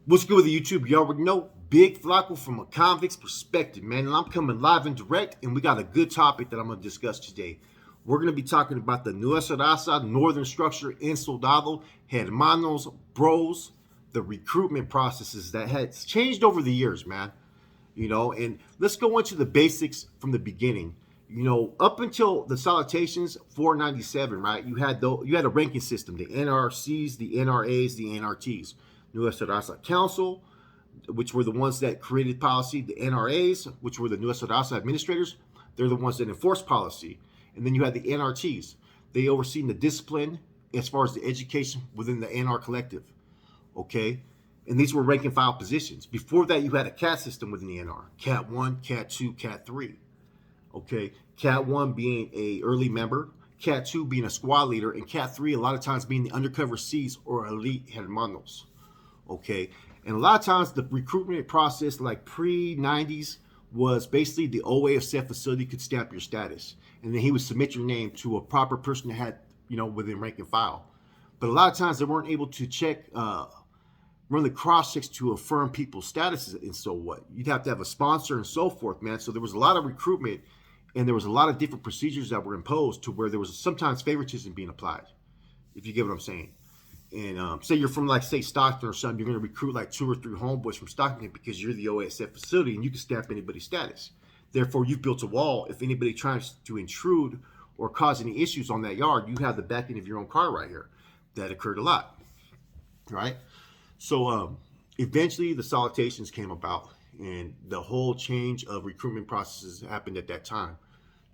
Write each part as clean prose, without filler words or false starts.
What's good with the YouTube? You already know, Big Flacco from a convict's perspective, man. And I'm coming live and direct, and we got a good topic that I'm going to discuss today. We're going to be talking about the Nuestra Raza, Northern Structure in Soldado, Hermanos, Bros, the recruitment processes that has changed over the years, man. And let's go into the basics from the beginning. Up until the salutations 497, right? You had a ranking system: the NRCs, the NRAs, the NRTs. Nuestra Raza Council, which were the ones that created policy. The NRAs, which were the Nuestra Raza administrators, they're the ones that enforce policy. And then you had the NRTs. They overseen the discipline as far as the education within the NR collective. Okay? And these were rank and file positions. Before that, you had a CAT system within the NR. CAT 1, CAT 2, CAT 3. Okay? CAT 1 being a early member, CAT 2 being a squad leader, and CAT 3 a lot of times being the undercover Cs or elite hermanos. Okay, and a lot of times the recruitment process, like pre-90s, was basically the OASF facility could stamp your status, and then he would submit your name to a proper person that had, within rank and file. But a lot of times they weren't able to run the cross checks to affirm people's statuses, and so what? You'd have to have a sponsor and so forth, man. So there was a lot of recruitment, and there was a lot of different procedures that were imposed to where there was sometimes favoritism being applied, if you get what I'm saying. And say you're from, say, Stockton or something, you're going to recruit like 2 or 3 homeboys from Stockton because you're the OASF facility and you can stamp anybody's status. Therefore, you've built a wall. If anybody tries to intrude or cause any issues on that yard, you have the back end of your own car right here. That occurred a lot, right? So eventually the salutations came about, and the whole change of recruitment processes happened at that time,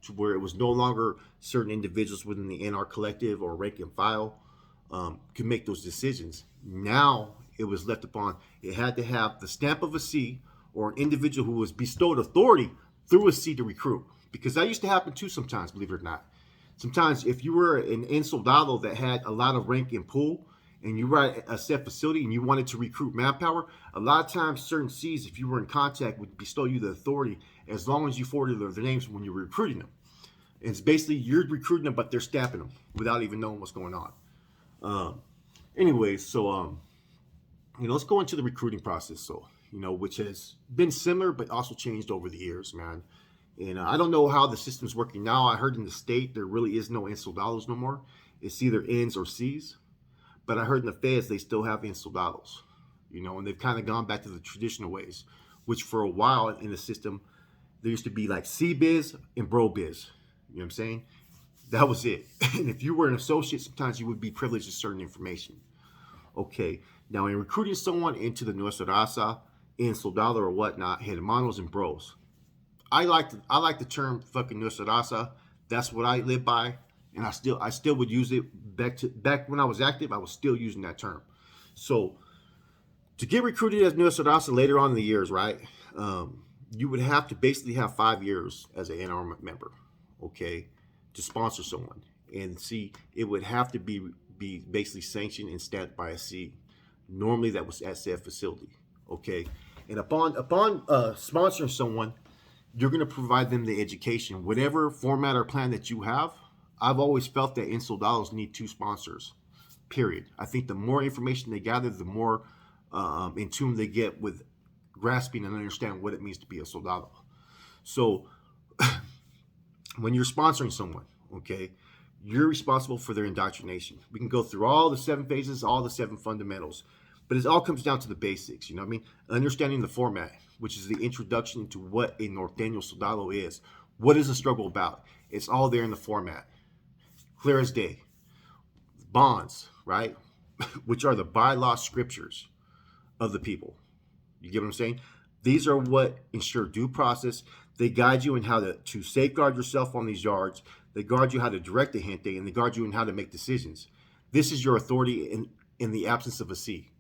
to where it was no longer certain individuals within the NR collective or rank and file could make those decisions. Now it was left upon, it had to have the stamp of a C or an individual who was bestowed authority through a C to recruit. Because that used to happen too sometimes, believe it or not. Sometimes if you were in Soldado that had a lot of rank and pull, and you were at a set facility and you wanted to recruit manpower, a lot of times certain Cs, if you were in contact, would bestow you the authority as long as you forwarded their names when you were recruiting them. And it's basically you're recruiting them, but they're stamping them without even knowing what's going on. Let's go into the recruiting process. So, which has been similar, but also changed over the years, man. And I don't know how the system's working now. I heard in the state there really is no Soldados no more. It's either Ns or Cs. But I heard in the feds they still have Soldados, and they've kind of gone back to the traditional ways, which for a while in the system, there used to be like C-biz and bro-biz. You know what I'm saying? That was it. And if you were an associate, sometimes you would be privileged to certain information. Okay. Now, in recruiting someone into the Nuestra Raza, in Soldado or whatnot, hermanos and bros. I like the term fucking Nuestra Raza. That's what I live by, and I still would use it back when I was active. I was still using that term. So, to get recruited as Nuestra Raza later on in the years, right? You would have to basically have 5 years as an NR member. Okay. To sponsor someone, and see, it would have to be basically sanctioned and stamped by a C. Normally that was at said facility. Okay. And upon sponsoring someone, you're going to provide them the education, whatever format or plan that you have. I've always felt that Soldados need 2 sponsors, period. I think the more information they gather, the more in tune they get with grasping and understanding what it means to be a Soldado. So when you're sponsoring someone, okay, you're responsible for their indoctrination. We can go through all the 7 phases, all the 7 fundamentals, but it all comes down to the basics. You know what I mean? Understanding the format, which is the introduction to what a Norteno Soldado is. What is the struggle about? It's all there in the format. Clear as day. Bonds, right? Which are the bylaw scriptures of the people. You get what I'm saying? These are what ensure due process. They guide you in how to safeguard yourself on these yards. They guard you how to direct the gente, and they guard you in how to make decisions. This is your authority in the absence of a C.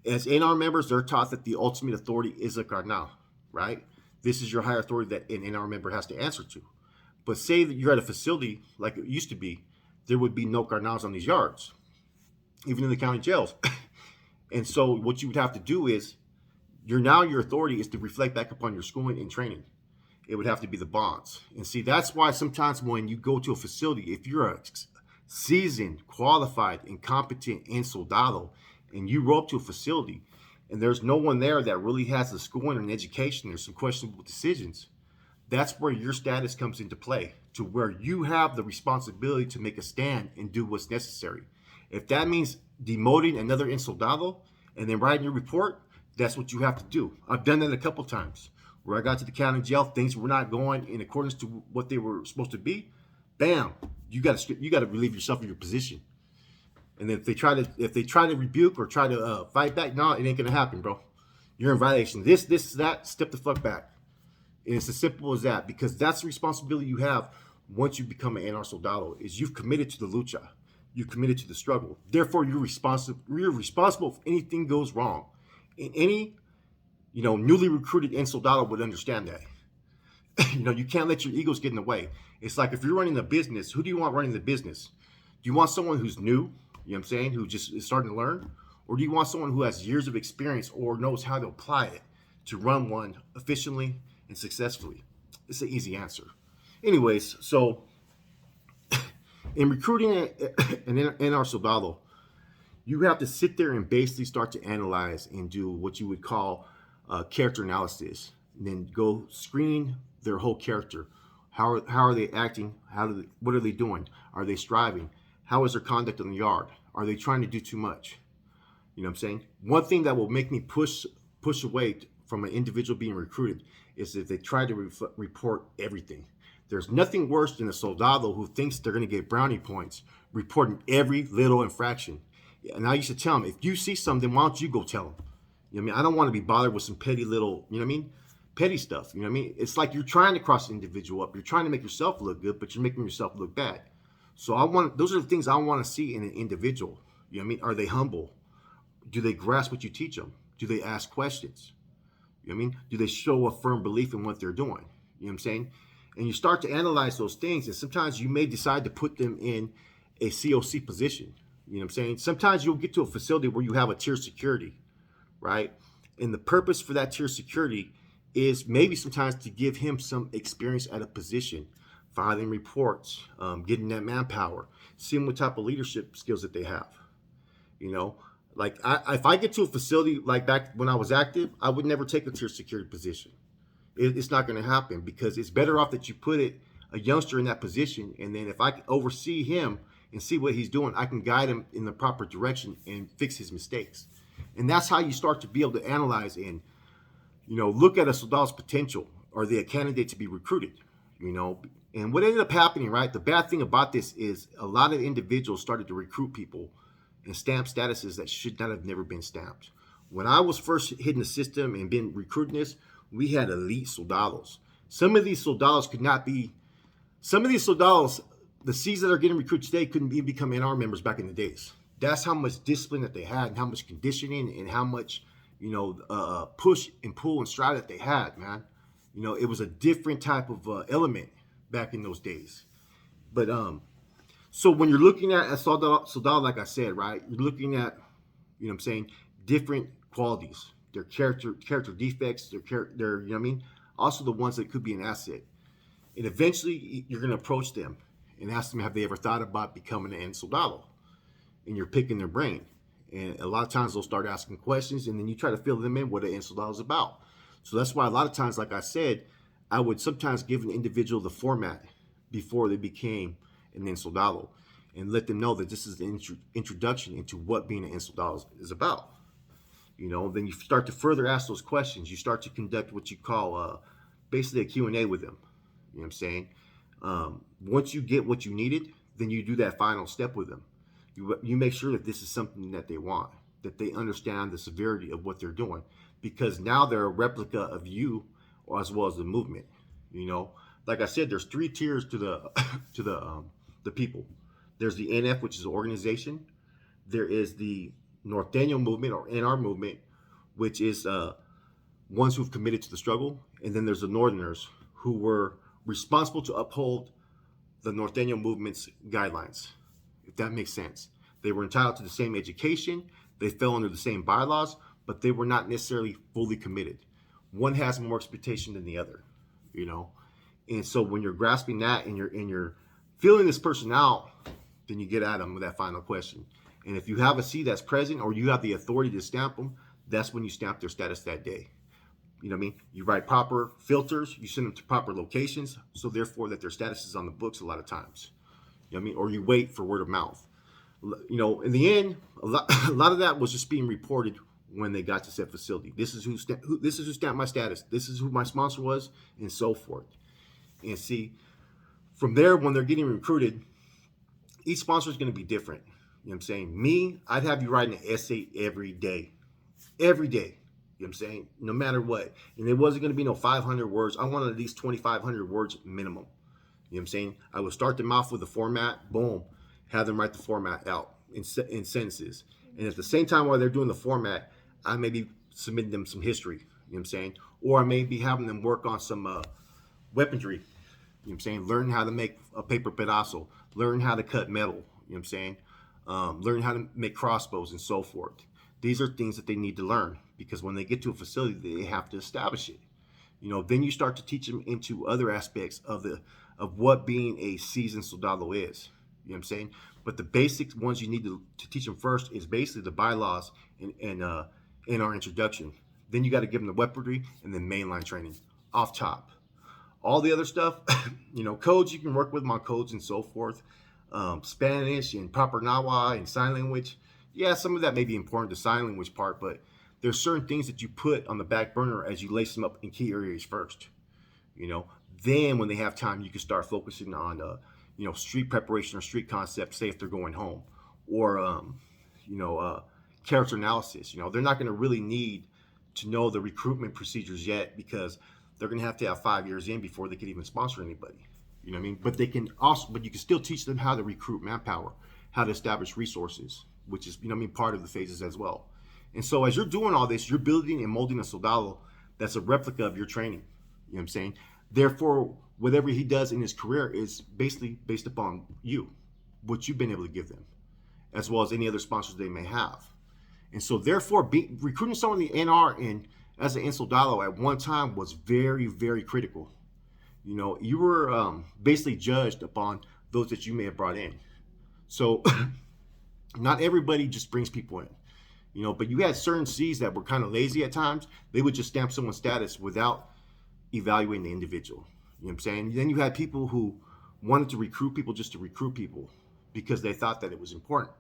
As NR members, they're taught that the ultimate authority is a carnal, right? This is your higher authority that an NR member has to answer to. But say that you're at a facility like it used to be, there would be no carnals on these yards, even in the county jails. And so what you would have to do is, your authority is to reflect back upon your schooling and training. It would have to be the bonds. And see, that's why sometimes when you go to a facility, if you're a seasoned, qualified, and competent Soldado, and you roll up to a facility and there's no one there that really has the schooling and education, there's some questionable decisions. That's where your status comes into play, to where you have the responsibility to make a stand and do what's necessary. If that means demoting another soldado and then writing your report, that's what you have to do. I've done that a couple times where I got to the county jail, things were not going in accordance to what they were supposed to be. Bam, you got to relieve yourself of your position. And if they try to rebuke or try to fight back, no, it ain't gonna happen, bro. You're in violation. This, that. Step the fuck back. And it's as simple as that, because that's the responsibility you have once you become an NR Soldado. Is you've committed to the lucha, you've committed to the struggle. Therefore, you're responsible. You're responsible if anything goes wrong. And any, newly recruited NR Soldado would understand that. You can't let your egos get in the way. It's like if you're running a business, who do you want running the business? Do you want someone who's new? You know what I'm saying? Who just is starting to learn? Or do you want someone who has years of experience or knows how to apply it to run one efficiently and successfully? It's an easy answer. Anyways, so in recruiting an NR Soldado, you have to sit there and basically start to analyze and do what you would call character analysis. And then go screen their whole character. How are they acting? What are they doing? Are they striving? How is their conduct in the yard? Are they trying to do too much? You know what I'm saying? One thing that will make me push away from an individual being recruited is if they try to report everything. There's nothing worse than a soldado who thinks they're going to get brownie points reporting every little infraction. And I used to tell them, if you see something, why don't you go tell them? You know what I mean? I don't want to be bothered with some petty little, you know what I mean? Petty stuff. You know what I mean? It's like you're trying to cross the individual up. You're trying to make yourself look good, but you're making yourself look bad. So those are the things I want to see in an individual. You know what I mean? Are they humble? Do they grasp what you teach them? Do they ask questions? You know what I mean? Do they show a firm belief in what they're doing? You know what I'm saying? And you start to analyze those things, and sometimes you may decide to put them in a COC position. You know what I'm saying? Sometimes you'll get to a facility where you have a tier security, right? And the purpose for that tier security is maybe sometimes to give him some experience at a position, filing reports, getting that manpower, seeing what type of leadership skills that they have. Like if I get to a facility like back when I was active, I would never take a tier security position. It's not going to happen, because it's better off that you put a youngster in that position, and then if I can oversee him and see what he's doing, I can guide him in the proper direction and fix his mistakes. And that's how you start to be able to analyze and look at a soldado's potential. Are they a candidate to be recruited? And what ended up happening, right? The bad thing about this is a lot of individuals started to recruit people and stamp statuses that should not have never been stamped. When I was first hitting the system and been recruiting this, we had elite soldados. Some of these soldados, the C's that are getting recruited today couldn't even become NR members back in the days. That's how much discipline that they had, and how much conditioning, and how much, push and pull and strive that they had, man. It was a different type of element back in those days. But so when you're looking at a soldado, like I said, right, you're looking at, different qualities, their character defects, their also the ones that could be an asset. And eventually you're going to approach them and ask them, have they ever thought about becoming an soldado? And you're picking their brain. And a lot of times they'll start asking questions, and then you try to fill them in what an soldado is about. So that's why a lot of times, like I said, I would sometimes give an individual the format before they became an soldado, and let them know that this is an introduction into what being an soldado is about. Then you start to further ask those questions. You start to conduct what you call basically a Q&A with them. You know what I'm saying? Once you get what you needed, then you do that final step with them. You make sure that this is something that they want, that they understand the severity of what they're doing, because now they're a replica of you, or as well as the movement. Like I said, there's 3 tiers to the people. There's the NF, which is an organization. There is the Norteno movement, or NR movement, which is ones who've committed to the struggle. And then there's the Northerners, who were responsible to uphold the Norteno movement's guidelines, if that makes sense. They were entitled to the same education. They fell under the same bylaws, but they were not necessarily fully committed. One has more expectation than the other, And so when you're grasping that and you're feeling this person out, then you get at them with that final question. And if you have a C that's present, or you have the authority to stamp them, that's when you stamp their status that day. You know what I mean? You write proper filters, you send them to proper locations, so therefore that their status is on the books a lot of times. You know what I mean? Or you wait for word of mouth. You know, in the end, a lot of that was just being reported when they got to said facility. This is who stamped my status. This is who my sponsor was, and so forth. And see, from there, when they're getting recruited, each sponsor is going to be different. You know what I'm saying? Me, I'd have you writing an essay every day. Every day. You know what I'm saying? No matter what. And it wasn't going to be no 500 words. I wanted at least 2,500 words minimum. You know what I'm saying? I would start them off with a format. Boom. Have them write the format out in sentences. And at the same time while they're doing the format, I may be submitting them some history. You know what I'm saying? Or I may be having them work on some weaponry. You know what I'm saying? Learn how to make a paper pedazo. Learn how to cut metal. You know what I'm saying? Learn how to make crossbows and so forth. These are things that they need to learn because when they get to a facility, they have to establish it. You know, then you start to teach them into other aspects of what being a seasoned soldado is. You know what I'm saying? But the basic ones you need to teach them first is basically the bylaws and in our introduction. Then you got to give them the weaponry and then mainline training off top. All the other stuff, you know, codes, you can work with them on codes and so forth. Spanish and proper Nawa and sign language. Yeah, some of that may be important, the sign language part, but there's certain things that you put on the back burner as you lace them up in key areas first. You know, then when they have time, you can start focusing on, you know, street preparation or street concepts, say if they're going home, or, you know, character analysis. You know, they're not going to really need to know the recruitment procedures yet because they're going to have 5 years in before they can even sponsor anybody. You know what I mean? But they can also, but you can still teach them how to recruit manpower, how to establish resources, which is, you know what I mean, part of the phases as well. And so as you're doing all this, you're building and molding a soldado that's a replica of your training. You know what I'm saying? Therefore, whatever he does in his career is basically based upon you, what you've been able to give them, as well as any other sponsors they may have. And so therefore, recruiting someone in the NR and as an soldado at one time was very, very critical. You know, you were basically judged upon those that you may have brought in. So not everybody just brings people in, you know, but you had certain C's that were kind of lazy at times. They would just stamp someone's status without evaluating the individual. You know what I'm saying? Then you had people who wanted to recruit people just to recruit people because they thought that it was important.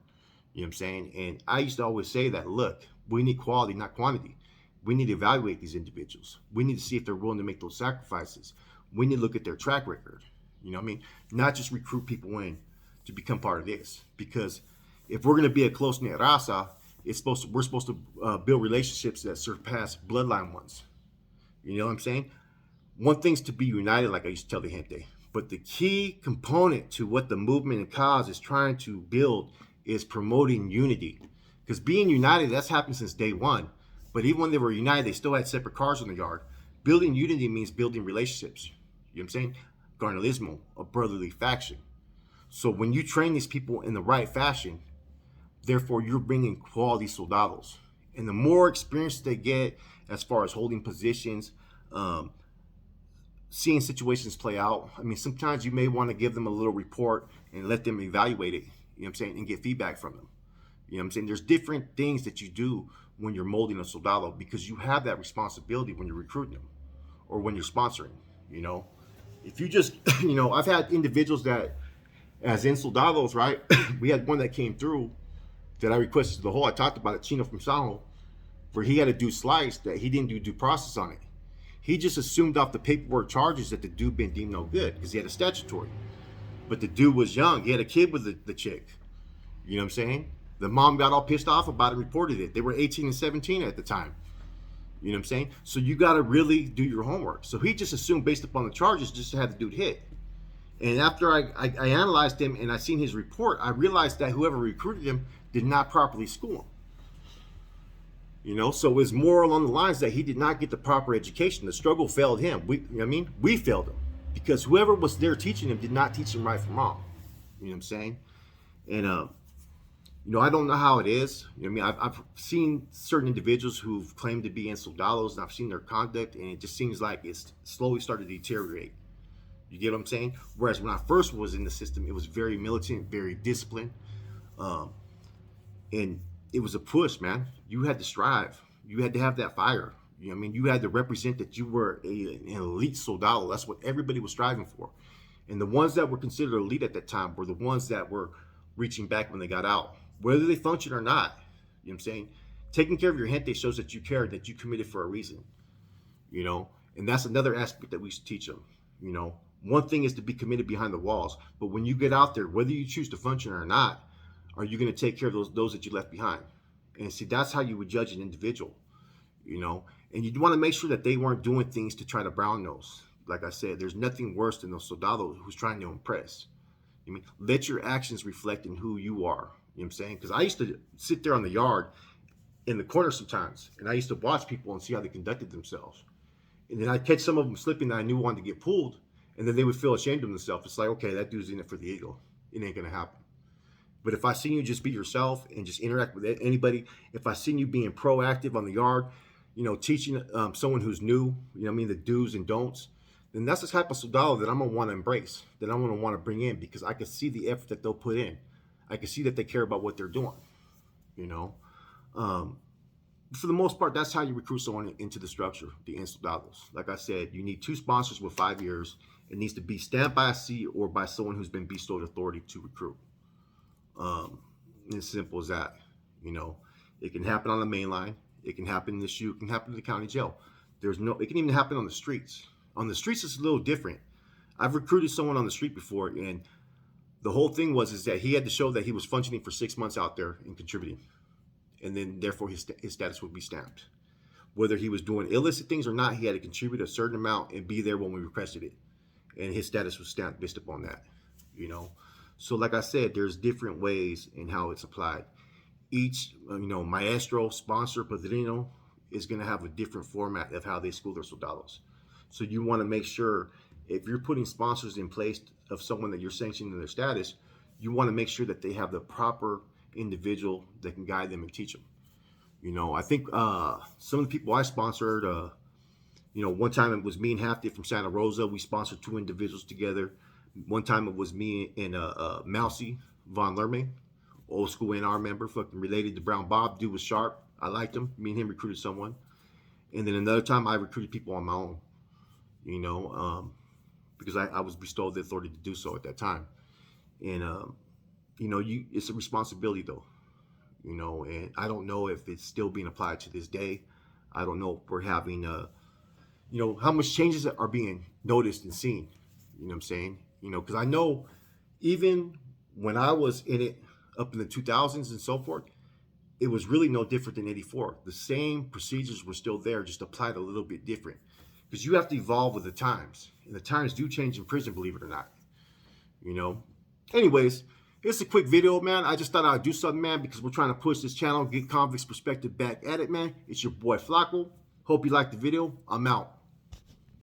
You know what I'm saying? And I used to always say that, look, we need quality, not quantity. We need to evaluate these individuals. We need to see if they're willing to make those sacrifices. We need to look at their track record. You know what I mean? Not just recruit people in to become part of this. Because if we're going to be a close-knit raza, we're supposed to build relationships that surpass bloodline ones. You know what I'm saying? One thing's to be united, like I used to tell the gente. But the key component to what the movement and cause is trying to build is promoting unity. Because being united, that's happened since day one. But even when they were united, they still had separate cars in the yard. Building unity means building relationships. You know what I'm saying? Garnalismo, a brotherly faction. So when you train these people in the right fashion, therefore you're bringing quality soldados. And the more experience they get as far as holding positions, seeing situations play out. I mean, sometimes you may want to give them a little report and let them evaluate it, you know what I'm saying, and get feedback from them. You know what I'm saying? There's different things that you do when you're molding a soldado because you have that responsibility when you're recruiting them or when you're sponsoring, you know. If you just, you know, I've had individuals that, as in soldados, right? We had one that came through that I requested to the whole. I talked about it, Chino from Saho, where he had to do slice that he didn't do due process on it. He just assumed off the paperwork charges that the dude been deemed no good because he had a statutory. But the dude was young. He had a kid with the chick. You know what I'm saying? The mom got all pissed off about it and reported it. They were 18 and 17 at the time. You know what I'm saying? So you got to really do your homework. So he just assumed based upon the charges just to have the dude hit. And after I analyzed him and I seen his report, I realized that whoever recruited him did not properly school him. You know, so it was more along the lines that he did not get the proper education. The struggle failed him. You know what I mean? We failed him because whoever was there teaching him did not teach him right from wrong. You know what I'm saying? And, you know, I don't know how it is. You know what I mean? I've seen certain individuals who've claimed to be in soldados, and I've seen their conduct, and it just seems like it's slowly started to deteriorate. You get what I'm saying? Whereas when I first was in the system, it was very militant, very disciplined, and it was a push, man. You had to strive. You had to have that fire. You know what I mean? You had to represent that you were an elite soldado. That's what everybody was striving for. And the ones that were considered elite at that time were the ones that were reaching back when they got out, whether they function or not. You know what I'm saying? Taking care of your gente shows that you care, that you committed for a reason, you know? And that's another aspect that we should teach them, you know? One thing is to be committed behind the walls, but when you get out there, whether you choose to function or not, are you going to take care of those that you left behind? And see, that's how you would judge an individual, you know? And you want to make sure that they weren't doing things to try to brown nose. Like I said, there's nothing worse than those soldados who's trying to impress. I mean, let your actions reflect in who you are. You know what I'm saying? Because I used to sit there on the yard in the corner sometimes, and I used to watch people and see how they conducted themselves. And then I'd catch some of them slipping that I knew wanted to get pulled, and then they would feel ashamed of themselves. It's like, okay, that dude's in it for the ego. It ain't going to happen. But if I seen you just be yourself and just interact with anybody, if I seen you being proactive on the yard, you know, teaching someone who's new, you know what I mean, the do's and don'ts, then that's the type of soldado that I'm going to want to embrace, that I'm going to want to bring in, because I can see the effort that they'll put in. I can see that they care about what they're doing, you know. For the most part, that's how you recruit someone into the structure, the soldados. Like I said, you need 2 sponsors with 5 years. It needs to be stamped by a C or by someone who's been bestowed authority to recruit. As simple as that, you know. It can happen on the main line. It can happen in the SHU. It can happen in the county jail. It can even happen on the streets. On the streets, it's a little different. I've recruited someone on the street before, and the whole thing is that he had to show that he was functioning for 6 months out there and contributing, and then therefore his status would be stamped. Whether he was doing illicit things or not, he had to contribute a certain amount and be there when we requested it, and his status was stamped based upon that, you know. So like I said, there's different ways in how it's applied. Each, you know, maestro, sponsor, padrino is going to have a different format of how they school their soldados. So you want to make sure, if you're putting sponsors in place of someone that you're sanctioning their status, you want to make sure that they have the proper individual that can guide them and teach them. You know, I think some of the people I sponsored, you know, one time it was me and Hafty from Santa Rosa. We sponsored 2 individuals together. One time it was me and Mousy von Lerme, old school NR member, fucking related to Brown Bob. Dude was sharp. I liked him. Me and him recruited someone. And then another time I recruited people on my own, you know, because I was bestowed the authority to do so at that time. And, you know, it's a responsibility though, you know, and I don't know if it's still being applied to this day. I don't know if we're having, you know, how much changes are being noticed and seen, you know what I'm saying? You know, because I know even when I was in it up in the 2000s and so forth, it was really no different than 84. The same procedures were still there, just applied a little bit different. Because you have to evolve with the times. And the times do change in prison, believe it or not. You know? Anyways, it's a quick video, man. I just thought I'd do something, man, because we're trying to push this channel, get convicts perspective back at it, man. It's your boy Flacco. Hope you liked the video. I'm out.